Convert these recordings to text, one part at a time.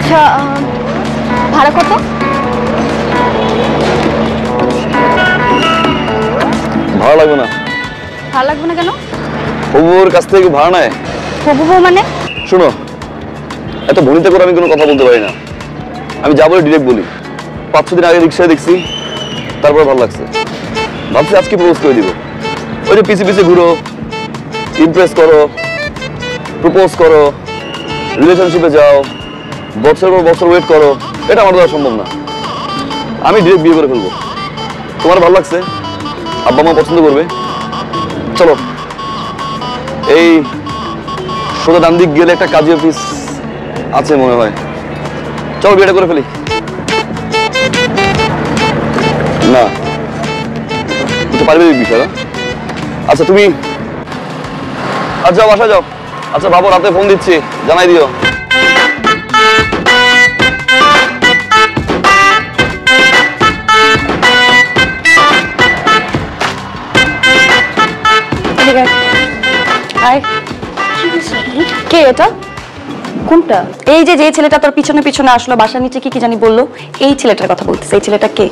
আচ্ছা ভাড়া কত? ভাড়া লাগবে না। ভাড়া লাগবে না কেন? হবুর কাছ থেকে ভাড়া নেয়। হবু বউ মানে? শোনো, এত ভনিতা করে আমি কোনো কথা বলতে পারি না। আমি যা বলি ডিরেক্ট বলি। 5-6 দিন আগে রিক্সায় দেখছি, তারপর ভালো লাগছে, ভাবছি আজকে প্রপোজ করে দিব। ওই যে পিছে পিছে ঘুরো, ইমপ্রেস করো, প্রপোজ করো, রিলেশনশিপে যাও, বছর পর বছর ওয়েট করো, এটা আমার দ্বারা সম্ভব না। আমি ডিরেক্ট বিয়ে করে ফেলবো। তোমার ভালো লাগছে, আব্বা মা পছন্দ করবে, চলো। এই সোজা ডান দিক গেলে একটা কাজী অফিস আছে মনে হয়, চলো বিয়েটা করে ফেলি। না এটা পারিবারিক বিষয় না। আচ্ছা তুমি যাও, বাসা যাও। আচ্ছা বাবু, রাতে ফোন দিচ্ছি, জানাই দিও। কে এটা? কোনটা? এই যে ছেলেটা তোর পিছনে পিছনে আসলো, বাসার নিচে কি কি জানি বললো, এই ছেলেটার কথা বলতেছে। এই ছেলেটা কে?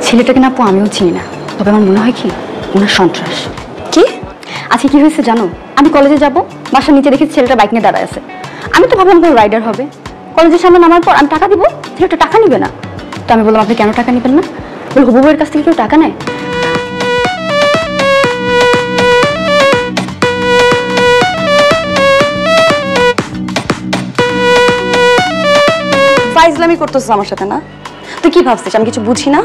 ছেলেটাকে না আপু আমিও চিনি না, তবে আমার মনে হয় কি ওনার সন্ত্রাস। কি? আজকে কি হয়েছে জানো? আমি কলেজে যাব, বাসার নিচে দেখি ছেলেটা বাইক নিয়ে দাঁড়ায় আছে। আমি তো ভাবলাম কোনো রাইডার হবে। কলেজের সামনে নামার পর আমি টাকা দিব, ছেলেটা টাকা নিবে না। তো আমি বললাম আপনি কেন টাকা নেবেন না? বলে হবু বউয়ের কাছ থেকে কেউ টাকা নেয়? ফাইজলামি করতেছিস আমার সাথে না? তুই কি ভাবছিস আমি কিছু বুঝি না?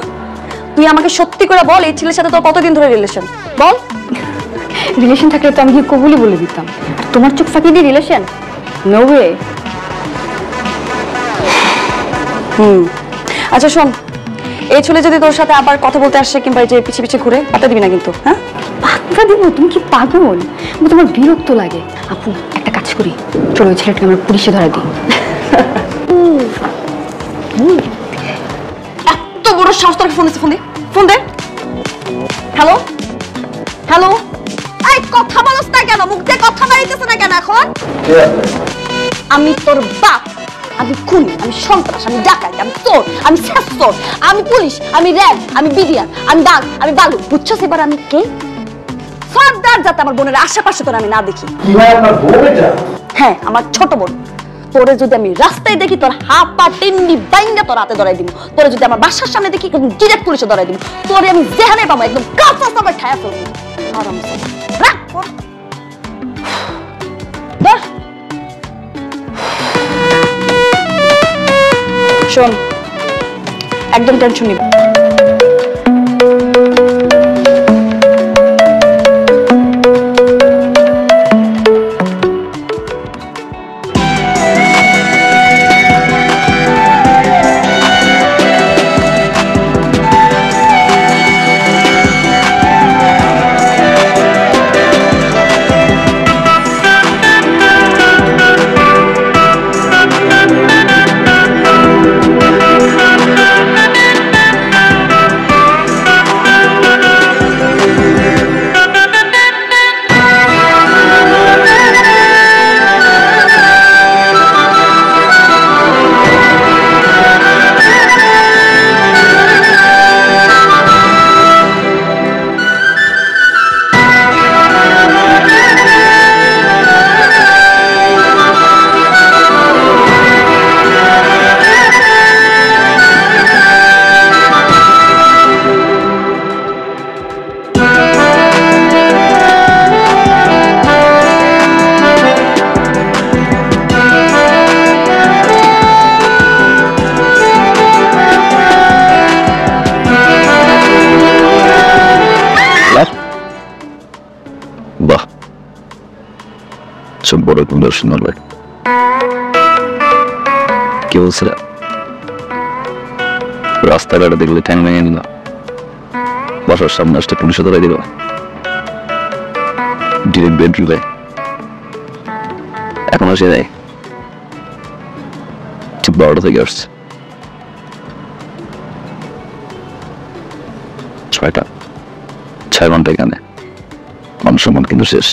তুই আমাকে সত্যি করে বল, এই ছেলের সাথে তোর কতদিন ধরে রিলেশন? বল। রিলেশন থাকলে তো আমি কি কবুলি বলে দিতাম। তোমার চোখ ফাঁকি দিয়ে রিলেশন? No way. আচ্ছা শোন, এই ছেলে যদি তোর সাথে আবার কথা বলতে আসে কিংবা এই যে পিছে পিছে ঘুরে, পাত্তা দিবি না কিন্তু। হ্যাঁ, পাত্তা দিব? তুমি কি পাগল? তোমার বিরক্ত লাগে। আপু একটা কাজ করি, চলো ওই ছেলেটাকে আমরা পুলিশে ধরা দিই। এত বড় সাহস তোর! ফোন দিচ্ছে, ফোন দে, ফোন দে। হ্যালো হ্যালো, এই কথা বলছ না কেন? মুখ দিয়ে কথা বেরিয়েছে না কেন এখন? আমি তোর বাপ, আমি খুনি, আমি সন্ত্রাস, আমি ডাকাত, আমি চোর, আমি শেষচোর, আমি পুলিশ, আমি র্যাব, আমি বিডিআর, আমি বাঘ, আমি বালু। বুঝছস এবার আমি কে? সর্দার, যাতে আমার বোনের আশেপাশে তোর আমি না দেখি। হ্যাঁ, আমার ছোট বোন। তোরে যদি আমি রাস্তায় দেখি, তোর হাত পা টিন্ডি বাইঙ্গা তোর হাতে ধরাই দিব। তোরে যদি আমার বাসার সামনে দেখি, ডিরেক্ট পুলিশে ধরাই দিব। তোরে আমি যেখানে পাবো একদম কাঁচা চামড়া ঠায়া ফেলবো। রাখ ফোন। শোন, একদম টেনশন নিবি। বড় সুন্দর লাগে। কি বলছে? রাস্তাঘাটে দেখলে ঠ্যাং ভেঙে দিল, বাসার সামনে আসতে পুলিশে ধরাই দিল, ডিরেক্ট বেডরুমে এখন আসে দেয়। ঠিক 12টা থেকে আসছে, 6টা 6 ঘন্টা এখানে। মানুষ সম্মান কিন্তু শেষ।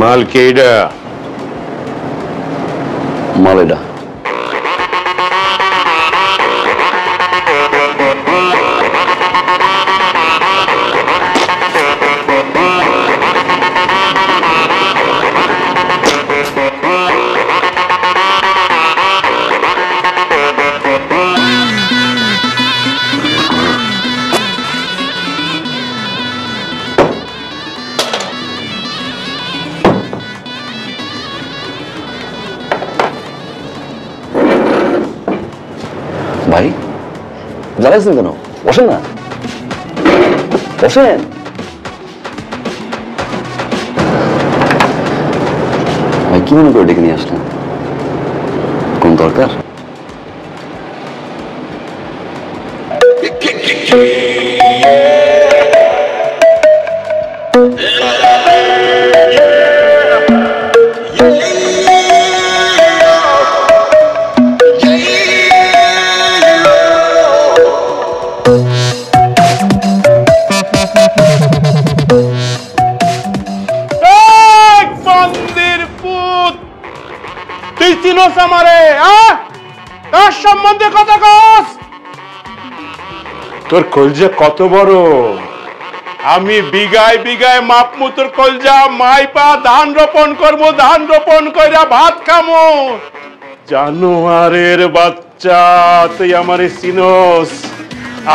মাল কেডা? মাল এটা। ভাই জ্বালাইছেন কেন? বসেন না, বসেন। ভাই কি মনে করে ডেকে নিয়ে আসলেন? কোন দরকার? তার সম্বন্ধে কথা কস? তোর কলজা কত বড়! আমি বিঘায় বিঘায় মাপমু তোর কলজা, মাইপা ধান রোপণ করবো, ধান রোপণ কইরা ভাত খামো। জানোয়ারের বাচ্চা, তুই আমারে চিনোস?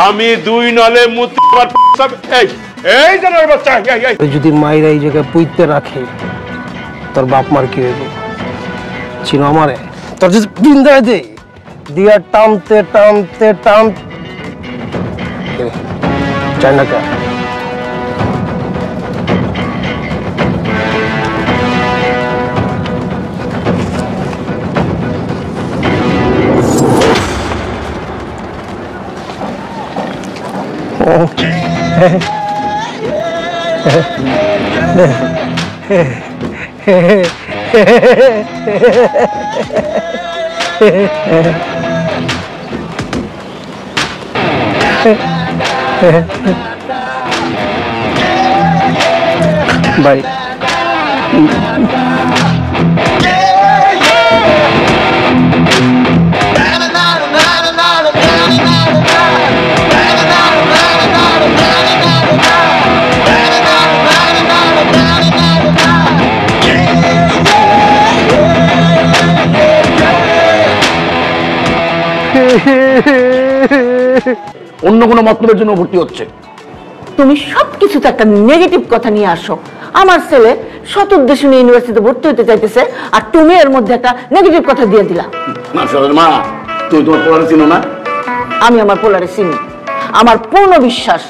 আমি দুই নলে মুতি এই জানোয়ার বাচ্চা। যদি মায়েরা এই জায়গায় পুইতে রাখে, তোর বাপ মার কি হইব? চিনো আমারে? তোর যদি বিন্দায় দে দিয়া টানতে টানতে চাই না কা? ভাই অন্য কোনো মতলবের জন্য ভর্তি হচ্ছে। তুমি সবকিছুতে একটা নেগেটিভ কথা নিয়ে আসো। আমার ছেলে সৎ উদ্দেশ্যে নিয়ে ইউনিভার্সিটিতে ভর্তি হতে চাইতেছে, আর তুমি এর মধ্যে একটা নেগেটিভ কথা দিয়ে দিলা। না সরের মা, তুই তোমার পোলারে চিনো না? আমি আমার পোলারে চিনি। আমার পূর্ণ বিশ্বাস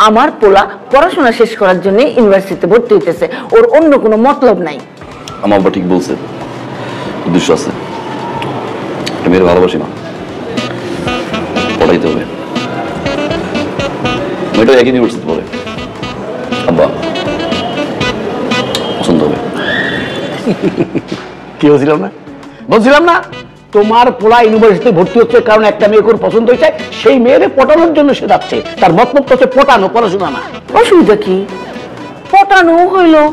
আমার পোলা পড়াশোনা শেষ করার জন্য ইউনিভার্সিটিতে ভর্তি হইতেছে, ওর অন্য কোনো মতলব নাই। আমার আব্বা ঠিক বলছে, উদ্দেশ্য আছে। মেয়ের ভালোবাসি না, পড়াইতে হবে। মেয়েটা একই ইউনিভার্সিটি পড়ে, আব্বা পছন্দ হবে। কি বলছিলাম না তোমার পোলা ইউনিভার্সিটিতে ভর্তি হচ্ছে কারণ একটা মেয়ে কোন পছন্দ হয়েছে, সেই মেয়েরে পটানোর জন্য সে যাচ্ছে। তার মতলব হচ্ছে পটানো, পড়াশোনা না। অসুবিধা কি? পটানো হইলো,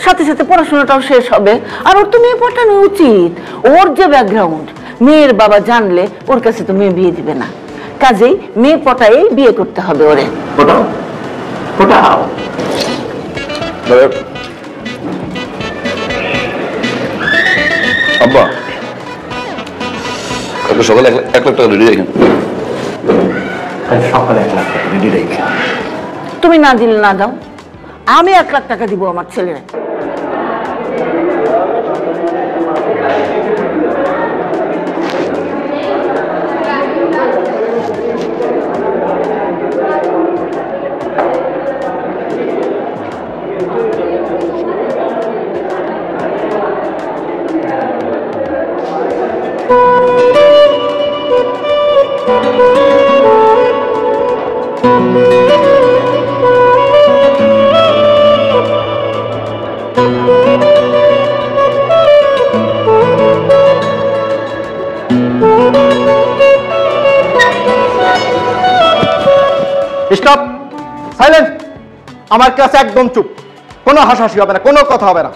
সাথে সাথে পড়াশোনাটাও শেষ হবে। আর ওর তো মেয়ে পটানো উচিত। ওর যে ব্যাকগ্রাউন্ড, মেয়ের বাবা জানলে ওর কাছে তো মেয়ে বিয়ে দিবে না। কাজেই মেয়ে পটাই বিয়ে করতে হবে ওরে। পটাও পটাও। আব্বা কালকে সকালে 1 লাখ টাকা রেডি রেখেন। সকালে 1 লাখ টাকা রেডি রেখে? তুমি না দিলে না দাও, আমি 1 লাখ টাকা দিব আমার ছেলের। Stop, silent. আমার কাছে একদম চুপ, কোনো হাসাহাসি হবে না, কোনো কথা হবে না।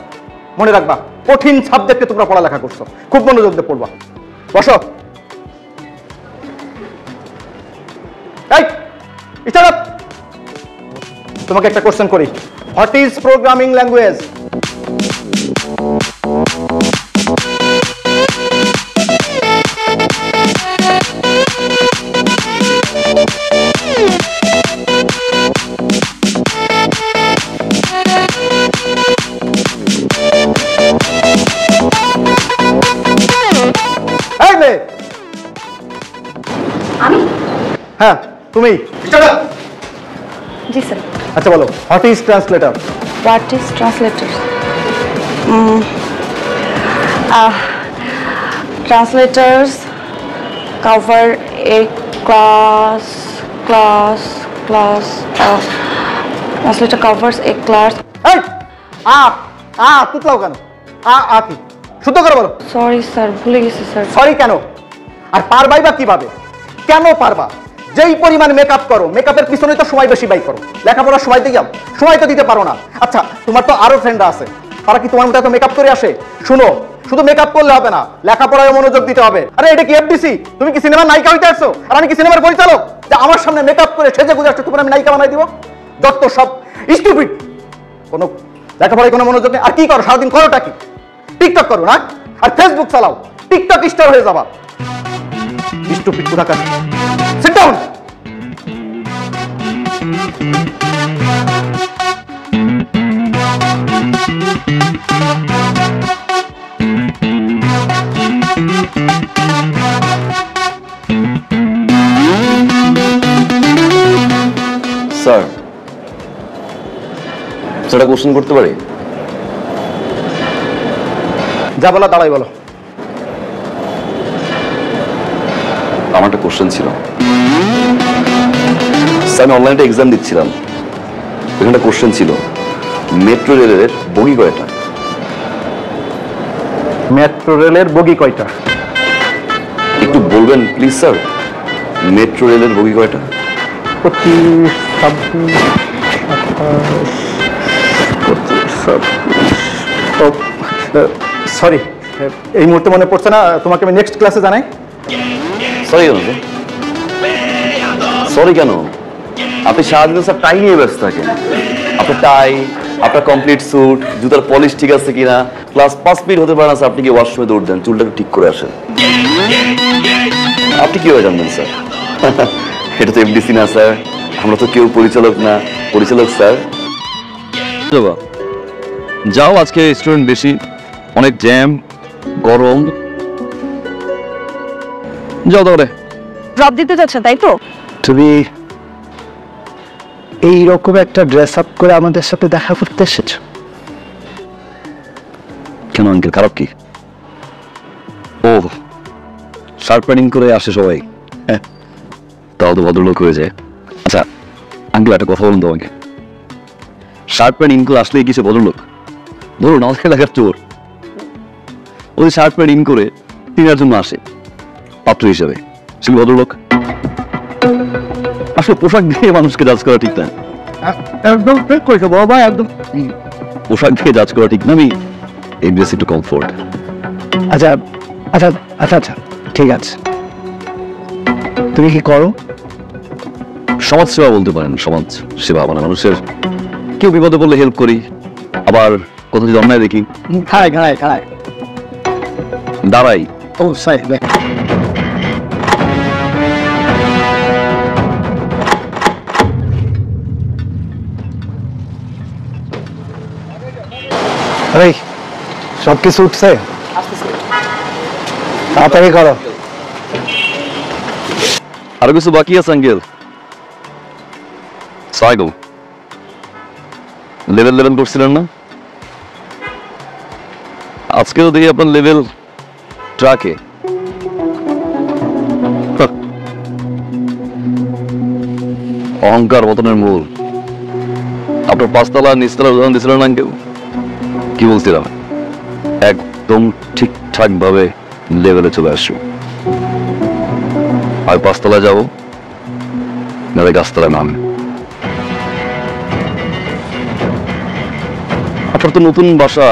মনে রাখবা কঠিন সাবজেক্টে তোমরা পড়ালেখা করছো, খুব মনোযোগ দিয়ে পড়বা। বসো। এই স্টার্ট আপ। তোমাকে একটা কোশ্চেন করি, হোয়াট ইজ প্রোগ্রামিং ল্যাঙ্গুয়েজ? আমি? হ্যাঁ তুমি। জি স্যার। আচ্ছা বলো, what is translator? What is translators? Translators cover a translator covers a class. এই তুতলাও কেন? কি শুদ্ধ করে বলো। সরি স্যার, ভুলে গেছি স্যার। সরি কেন? আর পারবাই বা কিভাবে? কেন পারবা? যেই পরিমাণ মেকআপ করো, মেকআপের পিছনে তো সময় বেশি ব্যয় করো, লেখাপড়ার সময় দিয়ে যাও, সময় তো দিতে পারো না। আচ্ছা তোমার তো আরো ফ্রেন্ডরা আছে, তারা কি তোমার মতো এত মেকআপ করে আসে? শুনো, শুধু মেকআপ করলে হবে না, লেখাপড়ায় মনোযোগ দিতে হবে। আরে এটা কি এফডিসি? তুমি কি সিনেমার নায়িকা হইতে আসছো? আর আমি কি সিনেমার পরিচালক যে আমার সামনে মেকআপ করে সেজে গুজে আসছো তোমার আমি নায়িকা বানাই দিব? যত সব স্টুপিড, কোনো লেখাপড়ায় কোনো মনোযোগ নেই। আর কি করো সারাদিন? করোটা কি? টিকটক করো না, আর ফেসবুক চালাও, টিকটক স্টার হয়ে যাবা। স্টুপিড কোথাকার। Sit down. স্যার, সেটা কোশ্চেন করতে পারি? যা বলা দাঁড়াই বলো। আমার একটা কোশ্চেন ছিল স্যার, আমি অনলাইনে এক্সাম দিচ্ছিলাম, ওখানে কোশ্চেন ছিল মেট্রো রেলের বগি কয়টা? মেট্রো রেলের বগি কয়টা? একটু বলবেন প্লিজ স্যার, মেট্রো রেলের বগি কয়টা? 25, 26, 28, সরি এই মুহূর্তে মনে পড়ছে না, তোমাকে আমি নেক্সট ক্লাসে জানাই। সরি কেন? সরি কেন? আপনি সারাদিন স্যার টাই নিয়ে ব্যস্ত থাকেন। আপনার টাই, আপনার কমপ্লিট স্যুট, জুতার পলিশ ঠিক আছে কিনা, ক্লাস 5 মিনিট হতে পারে না স্যার, আপনি কি ওয়াশরুমে দৌড় দেন, চুলটা ঠিক করে আসেন। আপনি কিভাবে জানবেন স্যার? এটা তো এফডিসি না স্যার, আমরা তো কেউ পরিচালক না। পরিচালক স্যার। যাও, আজকে স্টুডেন্ট বেশি, অনেক জ্যাম, গরম। যাও তাহলে। ড্রপ দিতে যাচ্ছেন তাই তো? তুমি এইরকম একটা ড্রেস আপ করে আমাদের সাথে দেখা করতে এসেছো কেন আঙ্কেল, খারাপ কি? ও শার্ট প্যান্টিং করে আসে সবাই, তাও তো ভদ্রলোক হয়ে যায়। আচ্ছা আঙ্কেল একটা কথা বলুন তো আমাকে, শার্ট প্যান্ট করে আসলে কিছু ভদ্রলোক? ধরুন আমাদের এলাকার চোর, ওই শার্ট প্যান্ট করে কেনার জন্য আসে পাত্র হিসেবে, সে ভদ্রলোক? আসলে পোশাক দিয়ে মানুষকে জাজ করা ঠিক না। একদম ঠিক করেছো বাবা, একদম। পোশাক দিয়ে জাজ করা ঠিক না। আমি এই ড্রেস একটু কমফোর্ট। আচ্ছা আচ্ছা আচ্ছা আচ্ছা ঠিক আছে। তুমি কি করো? সমাজ সেবা বলতে পারেন। সমাজ সেবা মানে মানুষের কেউ বিপদে পড়লে হেল্প করি, আবার কোথাও যদি অন্যায় দেখি খাড়াই খাড়াই খাড়াই দাঁড়াই। ও সাই দেখ, আরে সব কিছু উঠছে, তাড়াতাড়ি করো। আরো কিছু বাকি আছে আঙ্কেল। সাইকেল লেভেল করছিলেন না? আজকেও দেখি আপনার লেভেল ট্রাকে। অহংকার পতনের মূল। আপনার 5 তলা নিচতলার উদাহরণ দিয়েছিলেন আঙ্কেল, কি বলছিলাম? একদম ঠিকঠাক ভাবে লেভেলে চলে আসো। আর 5 তলা যাবো, নাহলে গাছতলায় নামে। আপনার তো নতুন বাসা,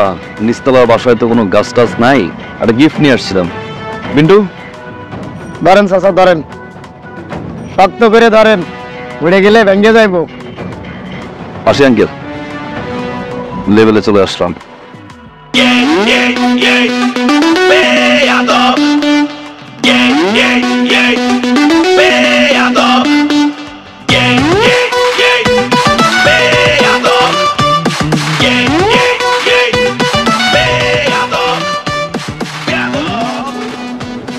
নিচতলার বাসায় তো কোনো গাছ টাছ নাই, একটা গিফট নিয়ে আসছিলাম। বিন্টু ধরেন চাচা, ধরেন, শক্ত করে ধরেন, উড়ে গেলে ভেঙে যাইব। আসি আঙ্কেল, লেভেলে চলে আসলাম।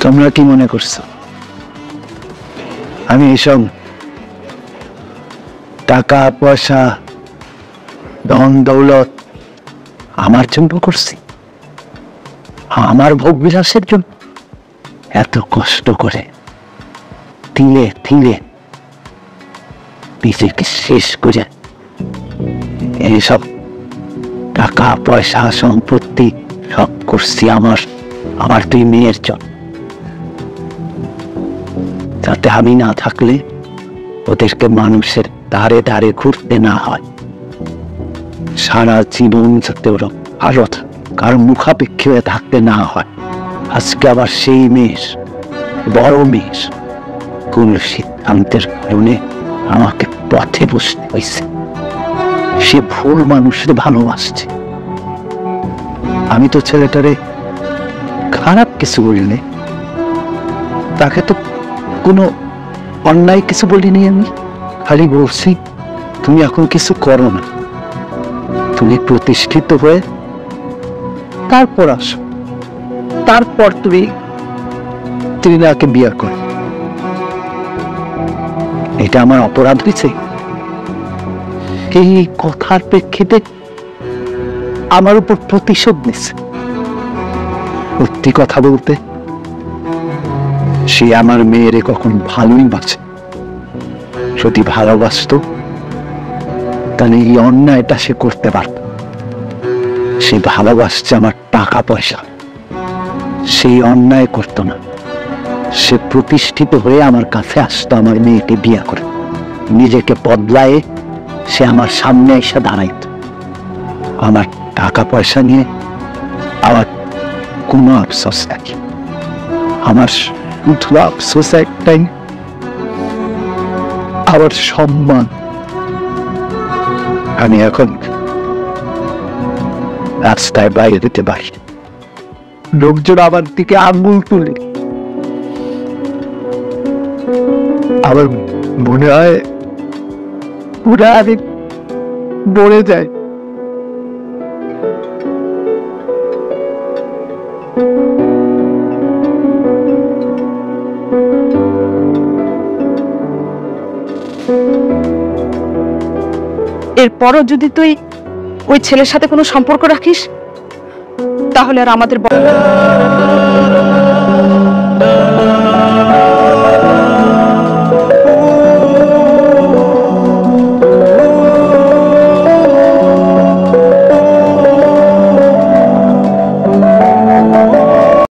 তোমরা কি মনে করছো আমি এসব টাকা পয়সা ধন দৌলত আমার জন্য করছি? আমার ভোগ বিলাসের জন্য? এত কষ্ট করে তিলে তিলে নিজেকে শেষ করে এইসব টাকা পয়সা সম্পত্তি সব করছি আমার দুই মেয়ের জন্য, যাতে আমি না থাকলে ওদেরকে মানুষের ধারে ধারে ঘুরতে না হয়, সারা জীবন যাতে ওরা ভালো কারো মুখাপেক্ষী হয়ে থাকতে না হয়। আজকে আবার সেই মেয়ের, বড় মেয়ের কোন সিদ্ধান্তের কারণে আমাকে পথে বসতে হয়েছে। সে ভুল মানুষের ভালোবাসছে। আমি তো ছেলেটারে খারাপ কিছু বলিনি, তাকে তো কোনো অন্যায় কিছু বলিনি। আমি খালি বলছি তুমি এখন কিছু করো না, তুমি প্রতিষ্ঠিত হয়ে তারপর আসো, তারপর তুমি তৃণাকে বিয়ে করো। এটা আমার অপরাধ হয়েছে? এই কথার প্রেক্ষিতে আমার উপর প্রতিশোধ নিচ্ছে। সত্যি কথা বলতে, সে আমার মেয়েরে কখন ভালোই বাঁচে। যদি ভালোবাসত তাহলে এই অন্যায়টা সে করতে পারত। সে ভালোবাসছে আমার টাকা পয়সা, সেই অন্যায় করতো না। সে প্রতিষ্ঠিত হয়ে আমার কাছে আসতো আমার মেয়েকে বিয়ে করে, নিজেকে বদলায় সে আমার সামনে এসে দাঁড়াইত। আমার টাকা পয়সা নিয়ে আমার কোনো আফসোস নেই, আমার শুধু আফসোস একটাই, আমার সম্মান। আমি এখন রাস্তায় বাইরে যেতে পারি, লোকজন আমার দিকে আঙুল তুলে, আমার মনে হয় পুরা আমি মরে যাই। এরপরও যদি তুই ওই ছেলের সাথে কোনো সম্পর্ক রাখিস, তাহলে আর আমাদের